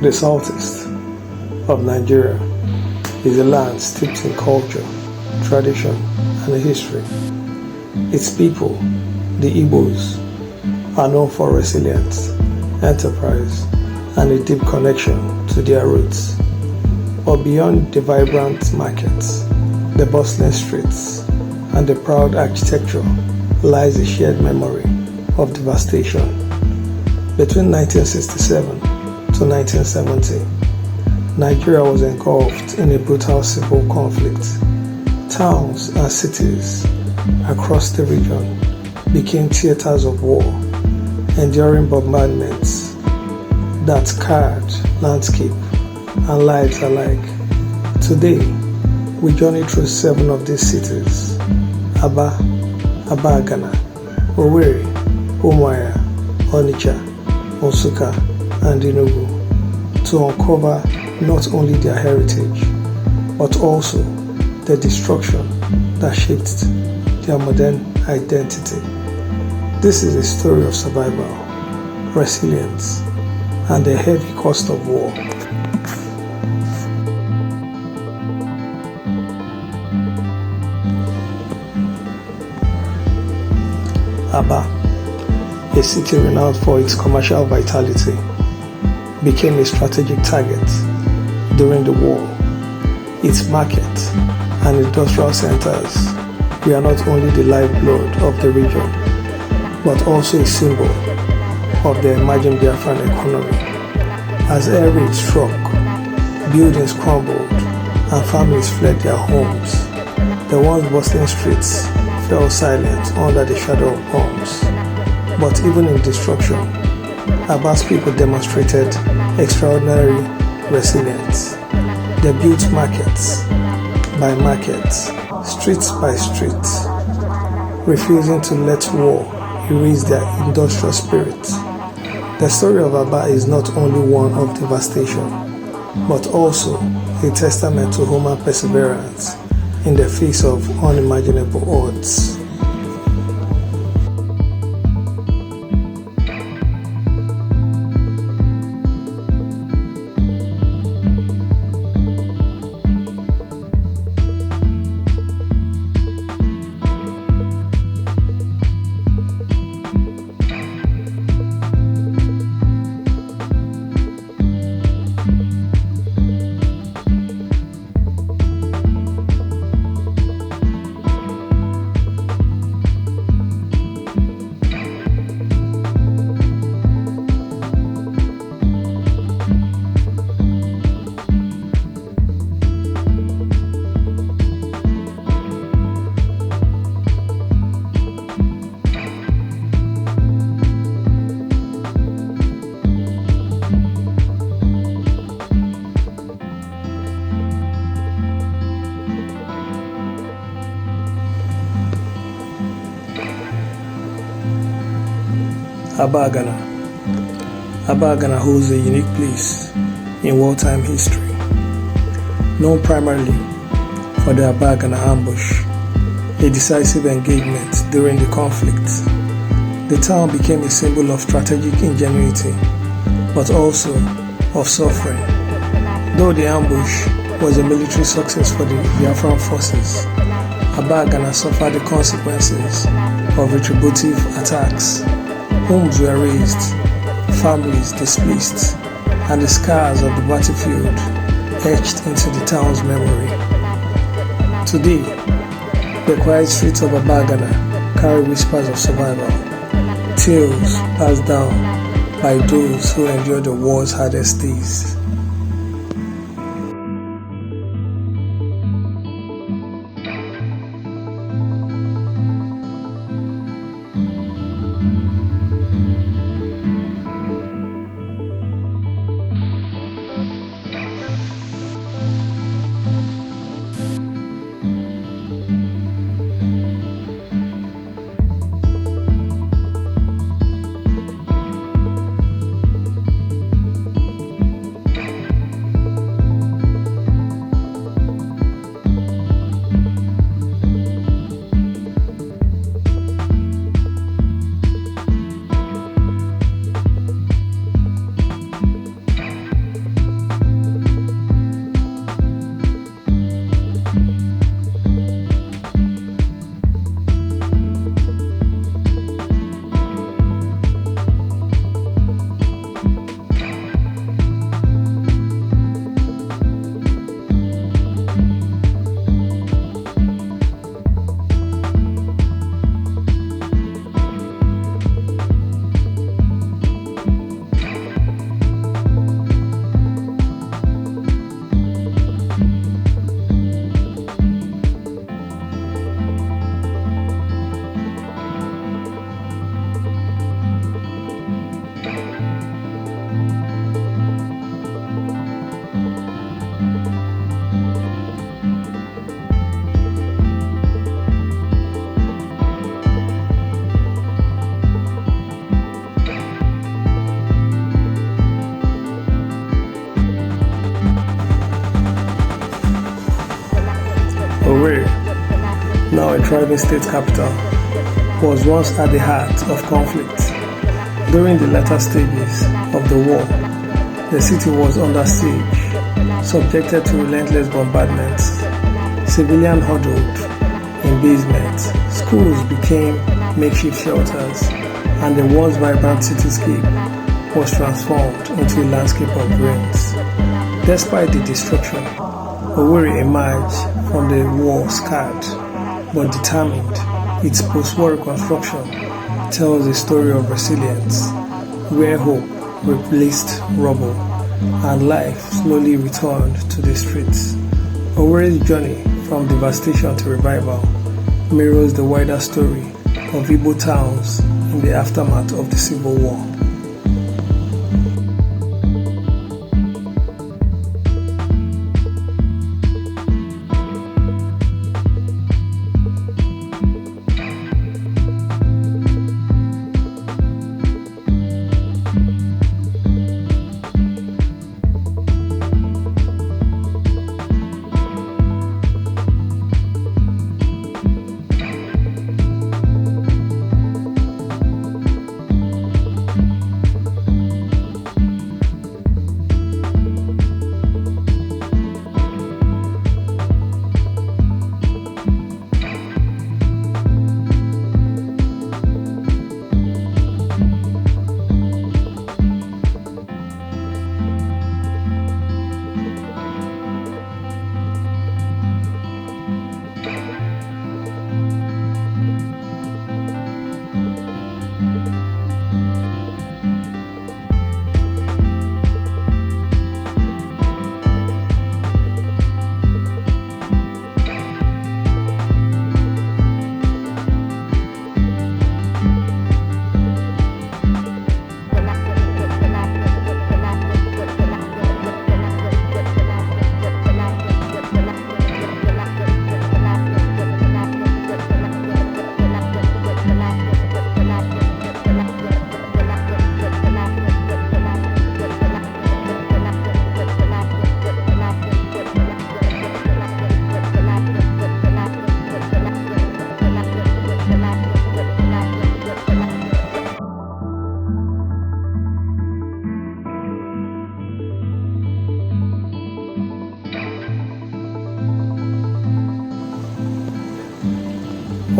The southeast of Nigeria is a land steeped in culture, tradition, and history. Its people, the Igbos, are known for resilience, enterprise, and a deep connection to their roots. But beyond the vibrant markets, the bustling streets, and the proud architecture lies a shared memory of devastation. Between 1967 to 1970, Nigeria was engulfed in a brutal civil conflict. Towns and cities across the region became theaters of war, enduring bombardments that scarred landscape and lives alike. Today, we journey through 7 of these cities: Abagana, Owerri, Umuahia, Onitsha, Nsukka, and Enugu, to uncover not only their heritage, but also the destruction that shaped their modern identity. This is a story of survival, resilience, and the heavy cost of war. Aba, a city renowned for its commercial vitality, became a strategic target during the war. Its market and industrial centers were not only the lifeblood of the region, but also a symbol of the emerging Biafran economy. As air raids struck, buildings crumbled, and families fled their homes, the once bustling streets fell silent under the shadow of bombs. But even in destruction, Aba's people demonstrated extraordinary resilience. They built markets by markets, streets by streets, refusing to let war erase their industrial spirit. The story of Aba is not only one of devastation, but also a testament to human perseverance in the face of unimaginable odds. Abagana. Abagana holds a unique place in wartime history. Known primarily for the Abagana ambush, a decisive engagement during the conflict, the town became a symbol of strategic ingenuity, but also of suffering. Though the ambush was a military success for the Biafran forces, Abagana suffered the consequences of retributive attacks. Homes were razed, families displaced, and the scars of the battlefield etched into the town's memory. Today, the quiet streets of Abagana carry whispers of survival, tales passed down by those who endured the war's hardest days. thriving state capital, was once at the heart of conflict. During the latter stages of the war, the city was under siege, subjected to relentless bombardments. Civilians huddled in basements, schools became makeshift shelters, and the once vibrant cityscape was transformed into a landscape of ruins. Despite the destruction, Owerri emerged from the war scarred but determined. Its post-war reconstruction tells a story of resilience, where hope replaced rubble and life slowly returned to the streets. Owerri's journey from devastation to revival mirrors the wider story of Igbo towns in the aftermath of the Civil War.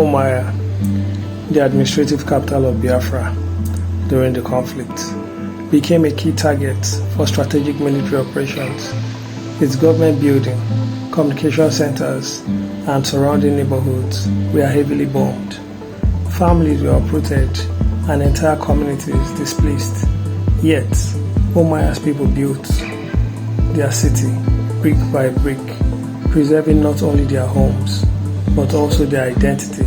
Umuahia, the administrative capital of Biafra during the conflict, became a key target for strategic military operations. Its government building, communication centers, and surrounding neighborhoods were heavily bombed. Families were uprooted and entire communities displaced. Yet, Umuahia's people built their city brick by brick, preserving not only their homes, but also their identity.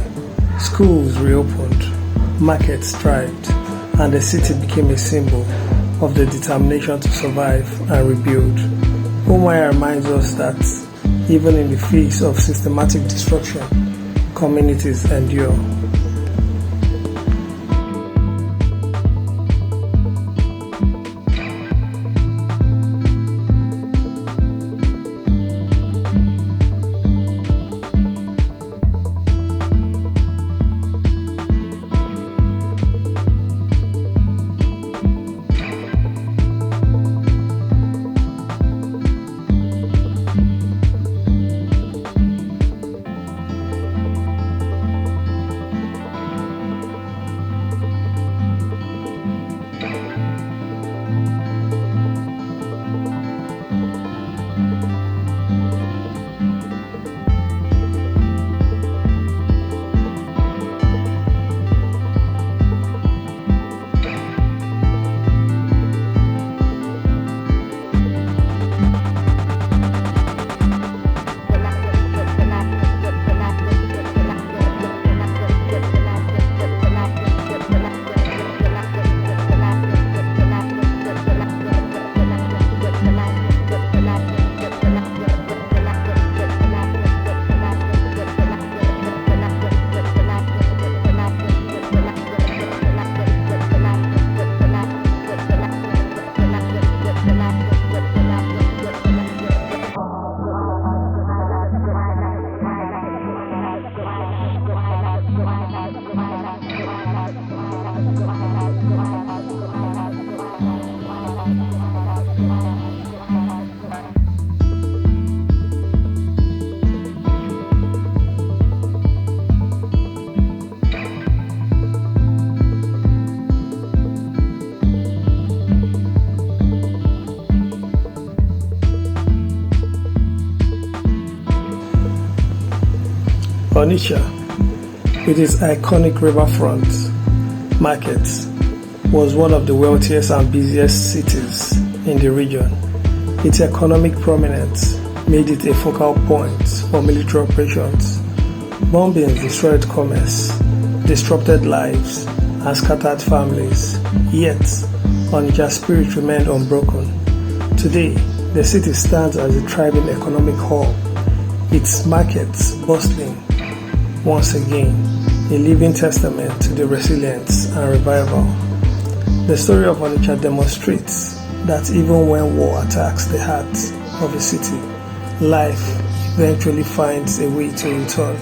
Schools reopened, markets thrived, and the city became a symbol of the determination to survive and rebuild. Umuahia reminds us that even in the face of systematic destruction, communities endure. Onitsha, with its iconic riverfront markets, was one of the wealthiest and busiest cities in the region. Its economic prominence made it a focal point for military operations. Bombings destroyed commerce, disrupted lives, and scattered families. Yet, Onitsha's spirit remained unbroken. Today, the city stands as a thriving economic hub, its markets bustling once again, a living testament to the resilience and revival. The story of Onitsha demonstrates that even when war attacks the heart of a city, life eventually finds a way to return.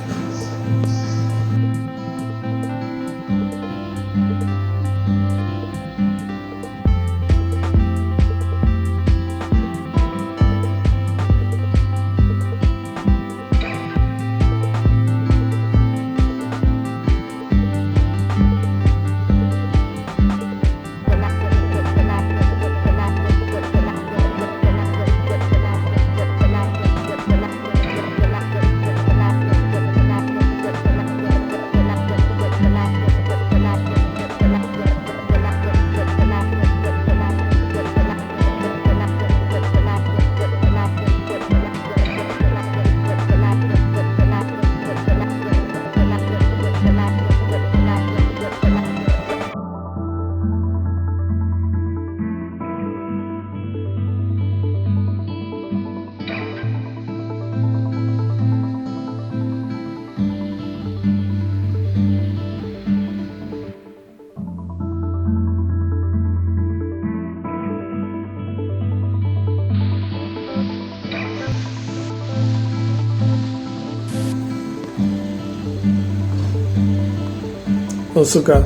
Nsukka,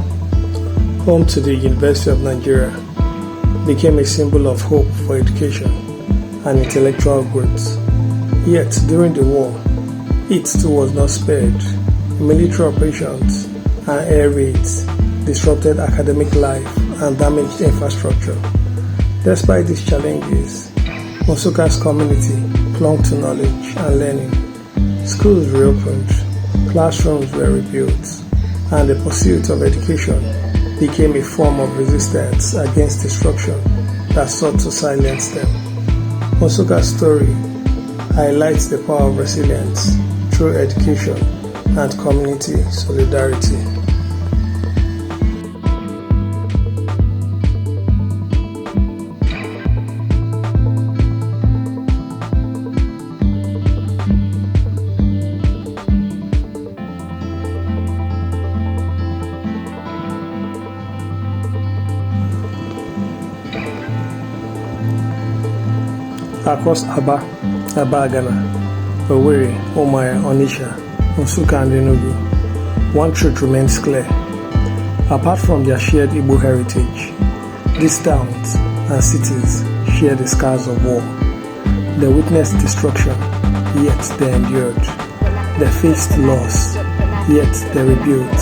home to the University of Nigeria, became a symbol of hope for education and intellectual growth. Yet, during the war, it too was not spared. Military operations and air raids disrupted academic life and damaged infrastructure. Despite these challenges, Nsukka's community clung to knowledge and learning. Schools reopened, classrooms were rebuilt, and the pursuit of education became a form of resistance against destruction that sought to silence them. Nsukka's story highlights the power of resilience through education and community solidarity. Across Abagana, Owerri, Umuahia, Onitsha, Nsukka and Enugu, one truth remains clear. Apart from their shared Igbo heritage, these towns and cities share the scars of war. They witnessed destruction, yet they endured. They faced loss, yet they rebuilt.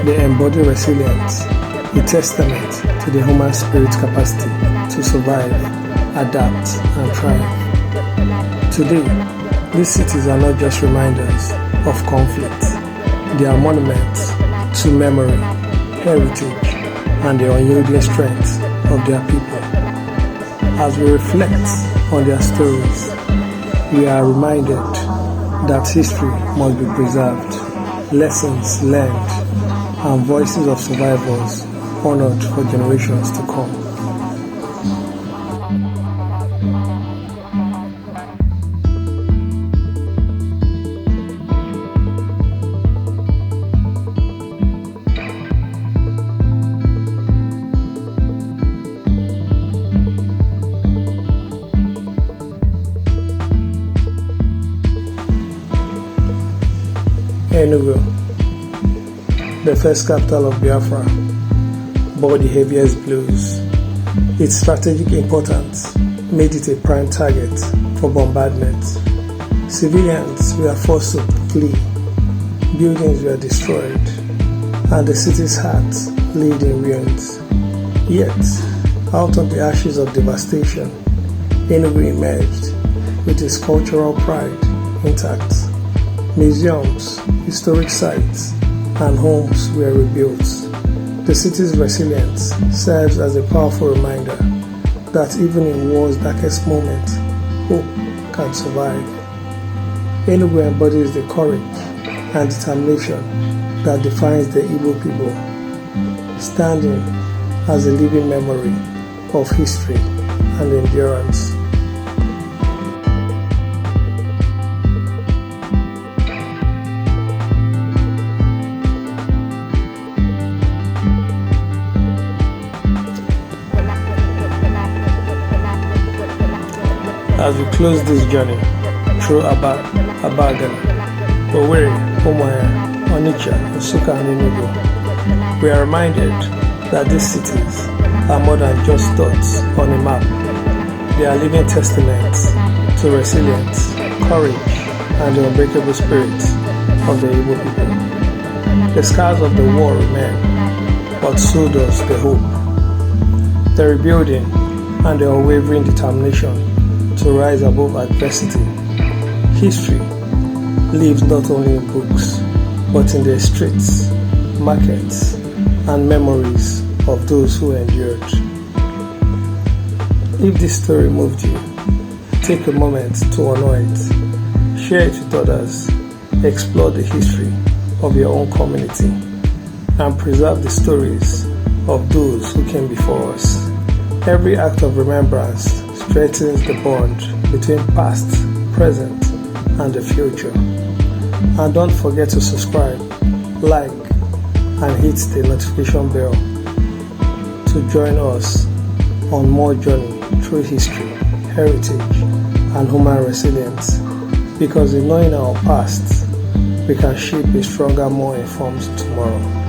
They embody resilience, a testament to the human spirit's capacity to survive, adapt, and thrive. Today, these cities are not just reminders of conflict. They are monuments to memory, heritage, and the unyielding strength of their people. As we reflect on their stories, we are reminded that history must be preserved, lessons learned, and voices of survivors honored for generations to come. Enugu, the first capital of Biafra, bore the heaviest blows. Its strategic importance made it a prime target for bombardment. Civilians were forced to flee, buildings were destroyed, and the city's heart laid in ruins. Yet, out of the ashes of devastation, Enugu emerged with its cultural pride intact. Museums, historic sites, and homes were rebuilt. The city's resilience serves as a powerful reminder that even in war's darkest moments, hope can survive. Enugu embodies the courage and determination that defines the Igbo people, standing as a living memory of history and endurance. As we close this journey through Abagana, Owerri, Umuahia, Onitsha, Nsukka, and Enugu, we are reminded that these cities are more than just dots on a map. They are living testaments to resilience, courage, and the unbreakable spirit of the Igbo people. The scars of the war remain, but so does the hope, the rebuilding, and the unwavering determination to rise above adversity. History lives not only in books, but in the streets, markets, and memories of those who endured. If this story moved you, take a moment to honor it, share it with others, explore the history of your own community, and preserve the stories of those who came before us. Every act of remembrance strengthens the bond between past, present, and the future. And don't forget to subscribe, like, and hit the notification bell to join us on more journey through history, heritage, and human resilience. Because in knowing our past, we can shape a stronger, more informed tomorrow.